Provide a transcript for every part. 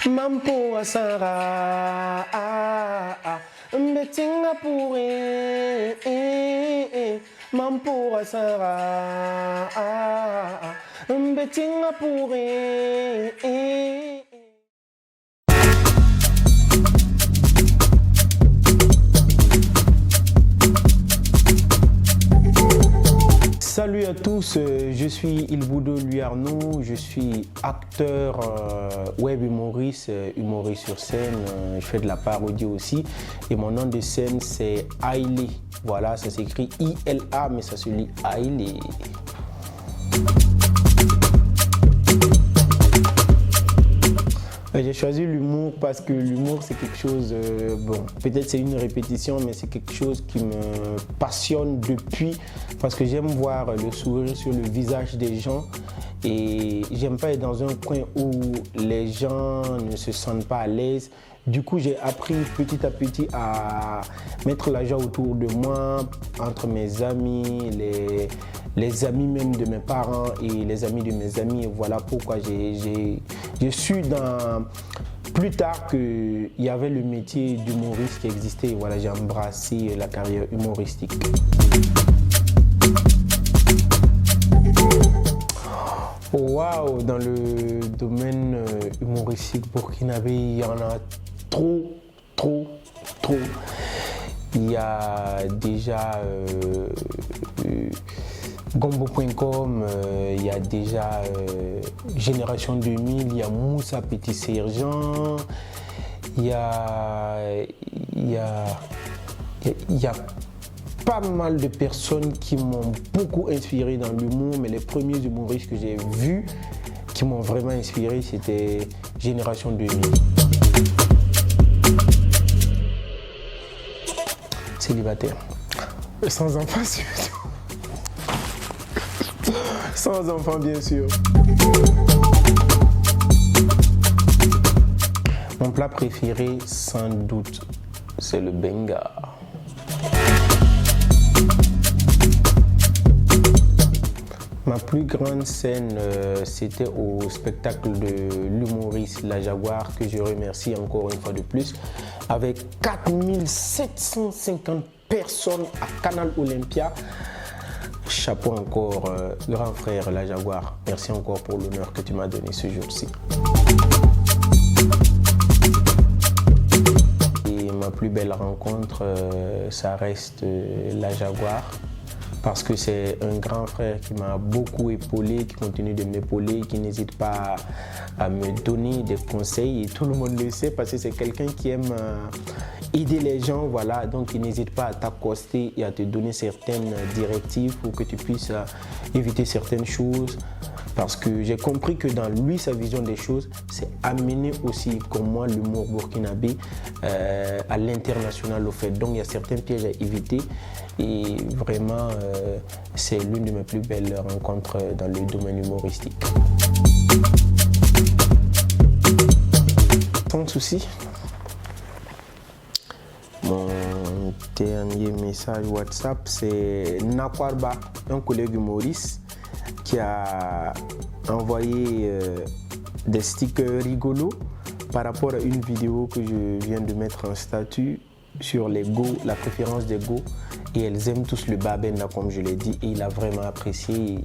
Mampo asara mbetinga pure mampo asara mbetinga pure. Salut à tous, je suis Ilboudo Louis Arnaud, je suis acteur web humoriste sur scène, je fais de la parodie aussi et mon nom de scène c'est Ailé, voilà, ça s'écrit I-L-A mais ça se lit Ailé. J'ai choisi l'humour parce que l'humour c'est quelque chose, bon, peut-être c'est une répétition, mais c'est quelque chose qui me passionne depuis parce que j'aime voir le sourire sur le visage des gens et j'aime pas être dans un coin où les gens ne se sentent pas à l'aise. Du coup, j'ai appris petit à petit à mettre la joie autour de moi, entre mes amis, les amis même de mes parents et les amis de mes amis. Et voilà pourquoi j'ai su plus tard qu'il y avait le métier d'humoriste qui existait. Et voilà, j'ai embrassé la carrière humoristique. Waouh, dans le domaine humoristique burkinabé, il y en a trop. Il y a déjà Gombo.com, il y a déjà Génération 2000, il y a Moussa Petit Sergent, il y a pas mal de personnes qui m'ont beaucoup inspiré dans l'humour, mais les premiers humoristes que j'ai vus qui m'ont vraiment inspiré, c'était Génération 2000. Célibataire. Sans enfant surtout. Sans enfant bien sûr. Mon plat préféré sans doute c'est le benga. Ma plus grande scène, c'était au spectacle de l'humoriste La Jaguar, que je remercie encore une fois de plus, avec 4750 personnes à Canal Olympia. Chapeau encore, grand frère La Jaguar. Merci encore pour l'honneur que tu m'as donné ce jour-ci. Et ma plus belle rencontre, ça reste La Jaguar. Parce que c'est un grand frère qui m'a beaucoup épaulé, qui continue de m'épauler, qui n'hésite pas à me donner des conseils. Et tout le monde le sait parce que c'est quelqu'un qui aime aider les gens, voilà. Donc il n'hésite pas à t'accoster et à te donner certaines directives pour que tu puisses éviter certaines choses. Parce que j'ai compris que dans lui, sa vision des choses, c'est amener aussi, comme moi, l'humour burkinabé à l'international au fait. Donc il y a certains pièges à éviter. Et vraiment, c'est l'une de mes plus belles rencontres dans le domaine humoristique. Sans souci. Mon dernier message WhatsApp, c'est Nakwarba, un collègue humoriste, qui a envoyé des stickers rigolos par rapport à une vidéo que je viens de mettre en statut sur les go, la préférence des go. Et elles aiment tous le babenda comme je l'ai dit et il a vraiment apprécié.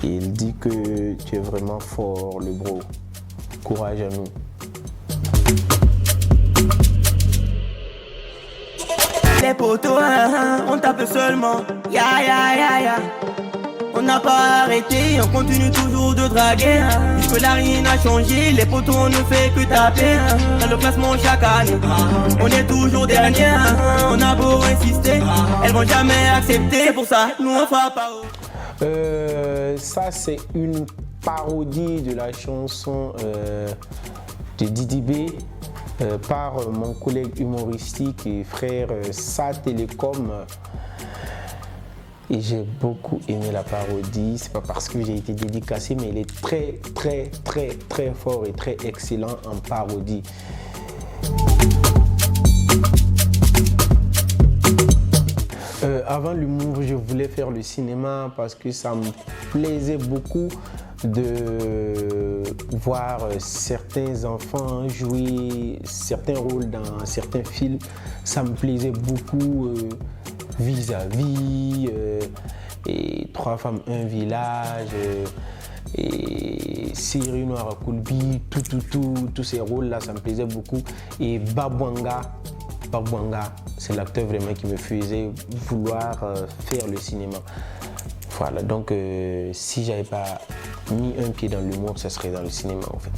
Et il dit que tu es vraiment fort le bro. Courage à nous. Les poteaux, on tape seulement. Ya. On n'a pas arrêté, on continue toujours de draguer. Puisque là rien n'a changé, les poteaux on ne fait que taper. Dans le classement chaque année, on est toujours dernier. On a beau insister, elles vont jamais accepter. C'est pour ça, nous on fera pas. Ça c'est une parodie de la chanson de Didi B par mon collègue humoristique et frère Sa Télécom. Et j'ai beaucoup aimé la parodie. C'est pas parce que j'ai été dédicacé, mais il est très fort et très excellent en parodie. Avant l'humour, je voulais faire le cinéma parce que ça me plaisait beaucoup. de voir certains enfants jouer certains rôles dans certains films. Ça me plaisait beaucoup. Vis-à-vis, et Trois femmes, un village, et Série Noire à Kulbi, tous ces rôles-là, ça me plaisait beaucoup. Et Babouanga, c'est l'acteur vraiment qui me faisait vouloir faire le cinéma. Voilà, donc si j'avais pas mis un pied dans l'humour, ça serait dans le cinéma en fait.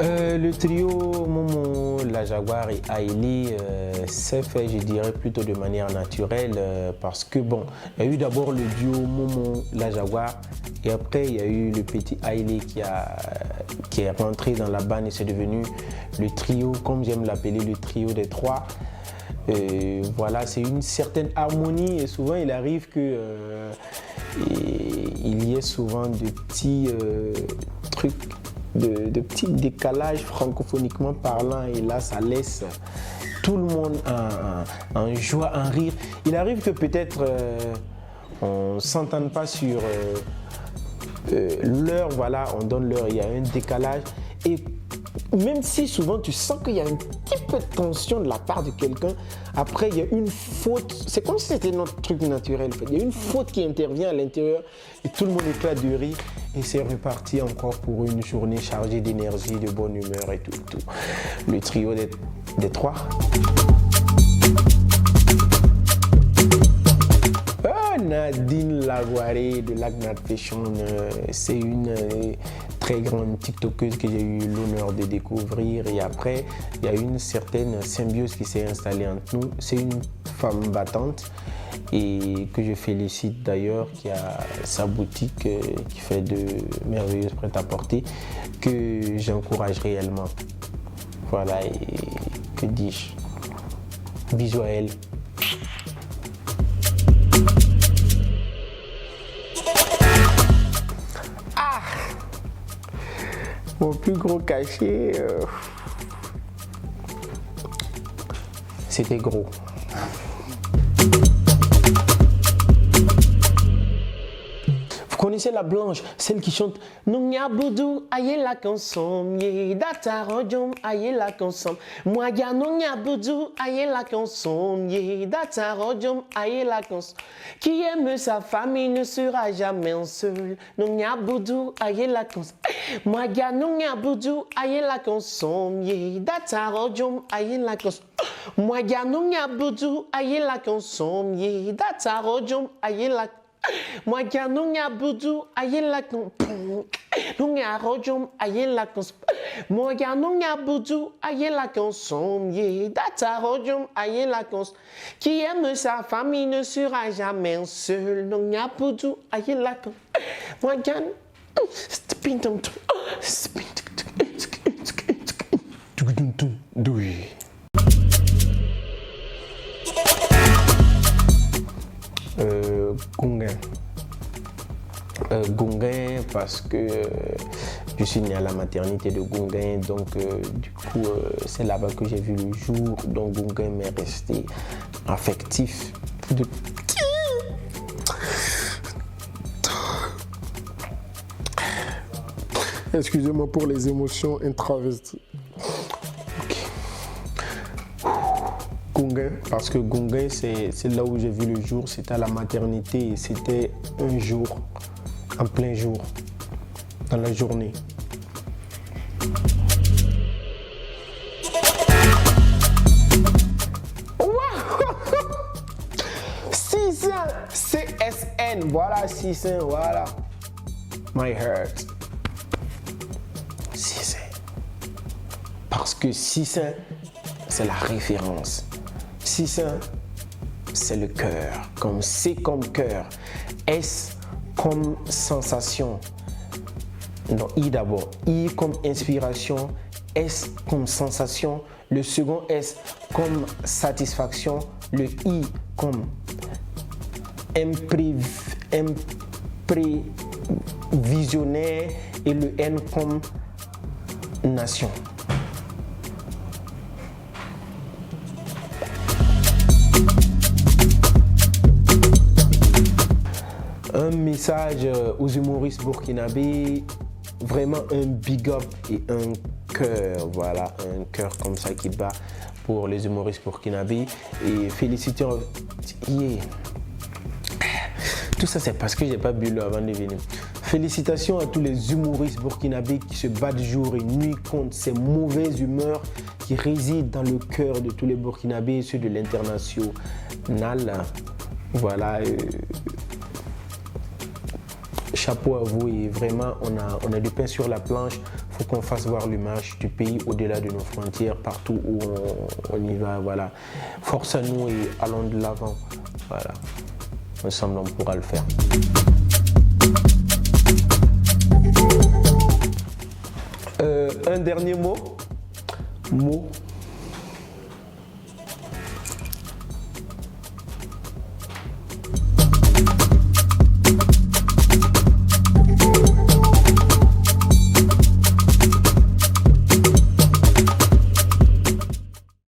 Le trio Momo, la Jaguar et Hailey s'est fait, je dirais, plutôt de manière naturelle parce que bon, il y a eu d'abord le duo Momo, la Jaguar et après il y a eu le petit Hailey qui est rentré dans la bande et c'est devenu le trio, comme j'aime l'appeler, le trio des trois. Voilà, c'est une certaine harmonie et souvent il arrive que il y ait souvent de petits trucs, de petits décalages francophoniquement parlant et là ça laisse tout le monde en joie, en rire. Il arrive que peut-être on ne s'entende pas sur l'heure, voilà, on donne l'heure, il y a un décalage et même si souvent tu sens qu'il y a un petit peu de tension de la part de quelqu'un, après il y a une faute, c'est comme si c'était notre truc naturel en fait. Il y a une faute qui intervient à l'intérieur et tout le monde éclate de rire et c'est reparti encore pour une journée chargée d'énergie, de bonne humeur et tout. Le trio des trois. Nadine Laguaré de Lagnat Fashion, c'est une très grande TikTokeuse que j'ai eu l'honneur de découvrir et après il y a une certaine symbiose qui s'est installée entre nous. C'est une femme battante et que je félicite d'ailleurs, qui a sa boutique qui fait de merveilleuses prêt-à-porter, que j'encourage réellement. Voilà, et que dis-je, bisous à elle. Mon plus gros cachet, c'était gros. Vous connaissez la blanche, celle qui chante Nounia Boudou, aïe la consomme, data rojom, aïe la consomme. Moi, ya Nounia Boudou, aïe la consomme, data rojom, aïe la consomme. Qui aime sa famille ne sera jamais seul. Nounia Boudou, aïe la consomme. Moi, ya Nounia Boudou, aïe la consomme, data rojom, aïe la consomme. Moi, ya Nounia Boudou, aïe la consomme, data rojom, aïe la consomme. Moi, ya Nounia Boudou, aïe la consomme. Nounia rojom, aïe la consomme. Moi, ya Nounia Boudou, aïe la consomme. Data rojom, aïe la consomme. Qui aime sa famille ne sera jamais seul. Nounia Boudou, aïe la consomme. Moi, ya Gungain parce que je suis né à la maternité de Gungain, donc du coup c'est là-bas que j'ai vu le jour, donc Gungain m'est resté affectif. Excusez-moi pour les émotions intravesties. Gungain, parce que Gungain, c'est là où j'ai vu le jour, c'était à la maternité et c'était un jour, en plein jour, dans la journée. CSN, voilà, 600, voilà. My heart. 600. Parce que 600, c'est la référence. 600, c'est le cœur, comme C comme cœur, S comme sensation, non, I d'abord, I comme inspiration, S comme sensation, le second S comme satisfaction, le I comme imprévisionnaire et le N comme nation. Un message aux humoristes burkinabés, vraiment un big up et un cœur, voilà, un cœur comme ça qui bat pour les humoristes burkinabés. Et félicitations. Yeah. Tout ça, c'est parce que j'ai pas bu l'eau avant de venir. Félicitations à tous les humoristes burkinabés qui se battent jour et nuit contre ces mauvaises humeurs qui résident dans le cœur de tous les Burkinabés et ceux de l'international. Voilà. Chapeau à vous et vraiment, on a du pain sur la planche. Il faut qu'on fasse voir l'image du pays au-delà de nos frontières, partout où on y va. Voilà. Force à nous et allons de l'avant. Voilà. Ensemble, on pourra le faire. Un dernier mot.